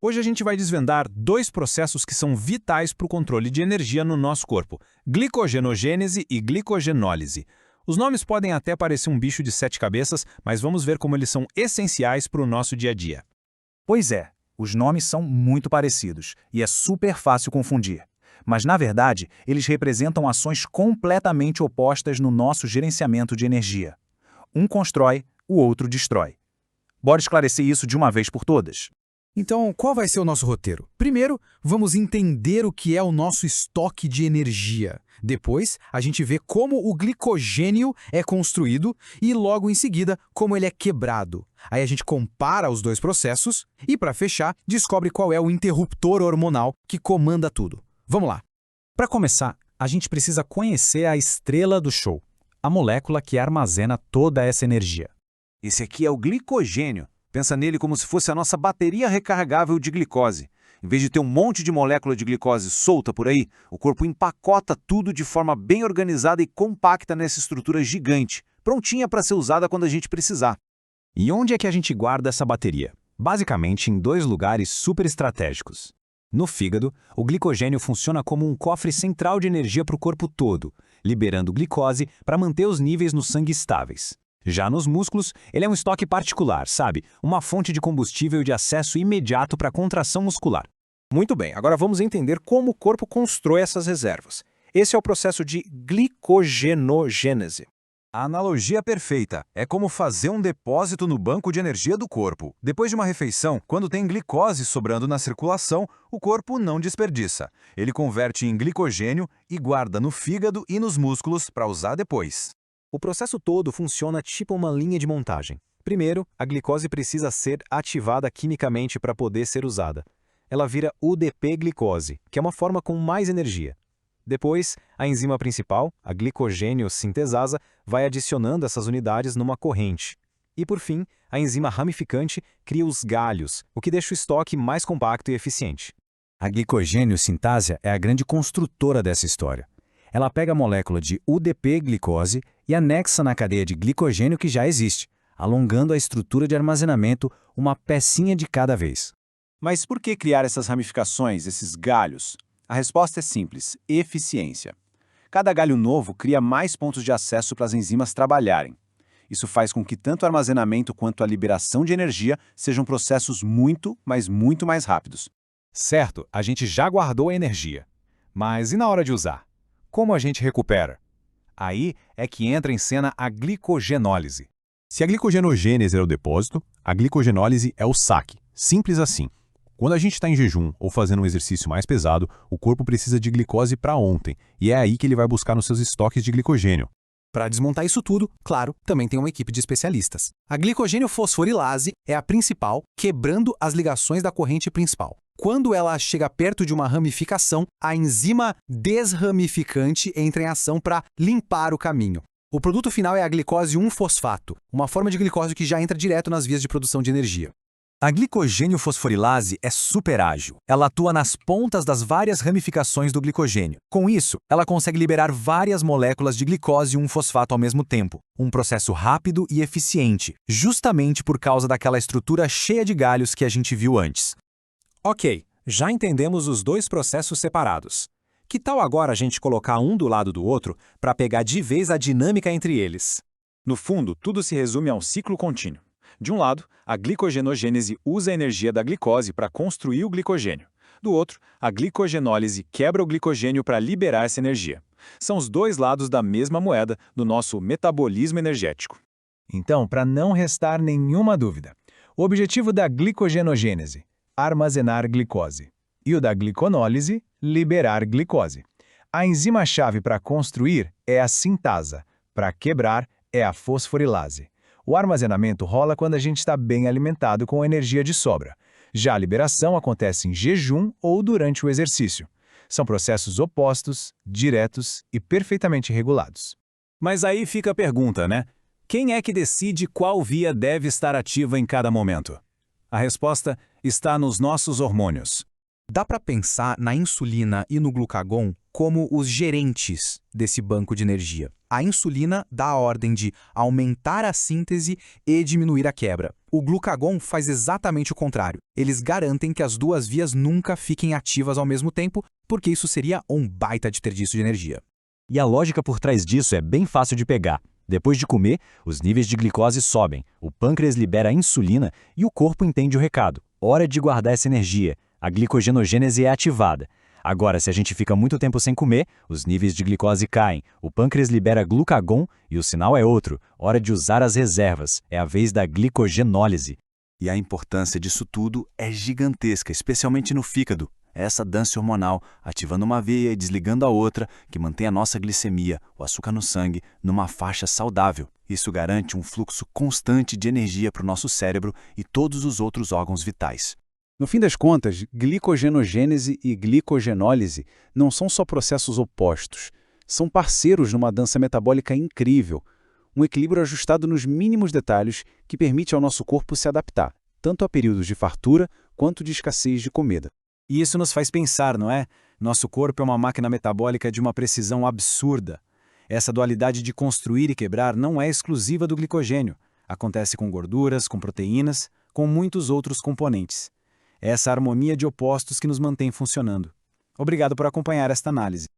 Hoje a gente vai desvendar dois processos que são vitais para o controle de energia no nosso corpo: glicogenogênese e glicogenólise. Os nomes podem até parecer um bicho de sete cabeças, mas vamos ver como eles são essenciais para o nosso dia a dia. Pois é, os nomes são muito parecidos e é super fácil confundir. Mas, na verdade, eles representam ações completamente opostas no nosso gerenciamento de energia. Um constrói, o outro destrói. Bora esclarecer isso de uma vez por todas? Então, qual vai ser o nosso roteiro? Primeiro, vamos entender o que é o nosso estoque de energia. Depois, a gente vê como o glicogênio é construído e, logo em seguida, como ele é quebrado. Aí a gente compara os dois processos e, para fechar, descobre qual é o interruptor hormonal que comanda tudo. Vamos lá. Para começar, a gente precisa conhecer a estrela do show, a molécula que armazena toda essa energia. Esse aqui é o glicogênio. Pensa nele como se fosse a nossa bateria recarregável de glicose. Em vez de ter um monte de molécula de glicose solta por aí, o corpo empacota tudo de forma bem organizada e compacta nessa estrutura gigante, prontinha para ser usada quando a gente precisar. E onde é que a gente guarda essa bateria? Basicamente em dois lugares super estratégicos. No fígado, o glicogênio funciona como um cofre central de energia para o corpo todo, liberando glicose para manter os níveis no sangue estáveis. Já nos músculos, ele é um estoque particular, sabe? Uma fonte de combustível e de acesso imediato para a contração muscular. Muito bem, agora vamos entender como o corpo constrói essas reservas. Esse é o processo de glicogenogênese. A analogia perfeita. É como fazer um depósito no banco de energia do corpo. Depois de uma refeição, quando tem glicose sobrando na circulação, o corpo não desperdiça. Ele converte em glicogênio e guarda no fígado e nos músculos para usar depois. O processo todo funciona tipo uma linha de montagem. Primeiro, a glicose precisa ser ativada quimicamente para poder ser usada. Ela vira UDP-glicose, que é uma forma com mais energia. Depois, a enzima principal, a glicogênio sintesasa, vai adicionando essas unidades numa corrente. E por fim, a enzima ramificante cria os galhos, o que deixa o estoque mais compacto e eficiente. A glicogênio sintase é a grande construtora dessa história. Ela pega a molécula de UDP-glicose e anexa na cadeia de glicogênio que já existe, alongando a estrutura de armazenamento uma pecinha de cada vez. Mas por que criar essas ramificações, esses galhos? A resposta é simples: eficiência. Cada galho novo cria mais pontos de acesso para as enzimas trabalharem. Isso faz com que tanto o armazenamento quanto a liberação de energia sejam processos muito, mas muito mais rápidos. Certo, a gente já guardou a energia. Mas e na hora de usar? Como a gente recupera? Aí é que entra em cena a glicogenólise. Se a glicogenogênese é o depósito, a glicogenólise é o saque. Simples assim. Quando a gente está em jejum ou fazendo um exercício mais pesado, o corpo precisa de glicose para ontem, e é aí que ele vai buscar nos seus estoques de glicogênio. Para desmontar isso tudo, claro, também tem uma equipe de especialistas. A glicogênio-fosforilase é a principal, quebrando as ligações da corrente principal. Quando ela chega perto de uma ramificação, a enzima desramificante entra em ação para limpar o caminho. O produto final é a glicose 1-fosfato, uma forma de glicose que já entra direto nas vias de produção de energia. A glicogênio-fosforilase é super ágil. Ela atua nas pontas das várias ramificações do glicogênio. Com isso, ela consegue liberar várias moléculas de glicose 1-fosfato ao mesmo tempo. Um processo rápido e eficiente, justamente por causa daquela estrutura cheia de galhos que a gente viu antes. Ok, já entendemos os dois processos separados. Que tal agora a gente colocar um do lado do outro para pegar de vez a dinâmica entre eles? No fundo, tudo se resume a um ciclo contínuo. De um lado, a glicogenogênese usa a energia da glicose para construir o glicogênio. Do outro, a glicogenólise quebra o glicogênio para liberar essa energia. São os dois lados da mesma moeda do nosso metabolismo energético. Então, para não restar nenhuma dúvida, o objetivo da glicogenogênese: armazenar glicose. E o da gliconólise: liberar glicose. A enzima-chave para construir é a sintasa. Para quebrar é a fosforilase. O armazenamento rola quando a gente está bem alimentado com energia de sobra. Já a liberação acontece em jejum ou durante o exercício. São processos opostos, diretos e perfeitamente regulados. Mas aí fica a pergunta, né? Quem é que decide qual via deve estar ativa em cada momento? A resposta está nos nossos hormônios. Dá para pensar na insulina e no glucagon como os gerentes desse banco de energia. A insulina dá a ordem de aumentar a síntese e diminuir a quebra. O glucagon faz exatamente o contrário. Eles garantem que as duas vias nunca fiquem ativas ao mesmo tempo, porque isso seria um baita desperdício de energia. E a lógica por trás disso é bem fácil de pegar. Depois de comer, os níveis de glicose sobem, o pâncreas libera a insulina e o corpo entende o recado. Hora de guardar essa energia. A glicogenogênese é ativada. Agora, se a gente fica muito tempo sem comer, os níveis de glicose caem, o pâncreas libera glucagon e o sinal é outro. Hora de usar as reservas. É a vez da glicogenólise. E a importância disso tudo é gigantesca, especialmente no fígado. Essa dança hormonal, ativando uma veia e desligando a outra, que mantém a nossa glicemia, o açúcar no sangue, numa faixa saudável. Isso garante um fluxo constante de energia para o nosso cérebro e todos os outros órgãos vitais. No fim das contas, glicogenogênese e glicogenólise não são só processos opostos. São parceiros numa dança metabólica incrível. Um equilíbrio ajustado nos mínimos detalhes que permite ao nosso corpo se adaptar, tanto a períodos de fartura quanto de escassez de comida. E isso nos faz pensar, não é? Nosso corpo é uma máquina metabólica de uma precisão absurda. Essa dualidade de construir e quebrar não é exclusiva do glicogênio. Acontece com gorduras, com proteínas, com muitos outros componentes. É essa harmonia de opostos que nos mantém funcionando. Obrigado por acompanhar esta análise.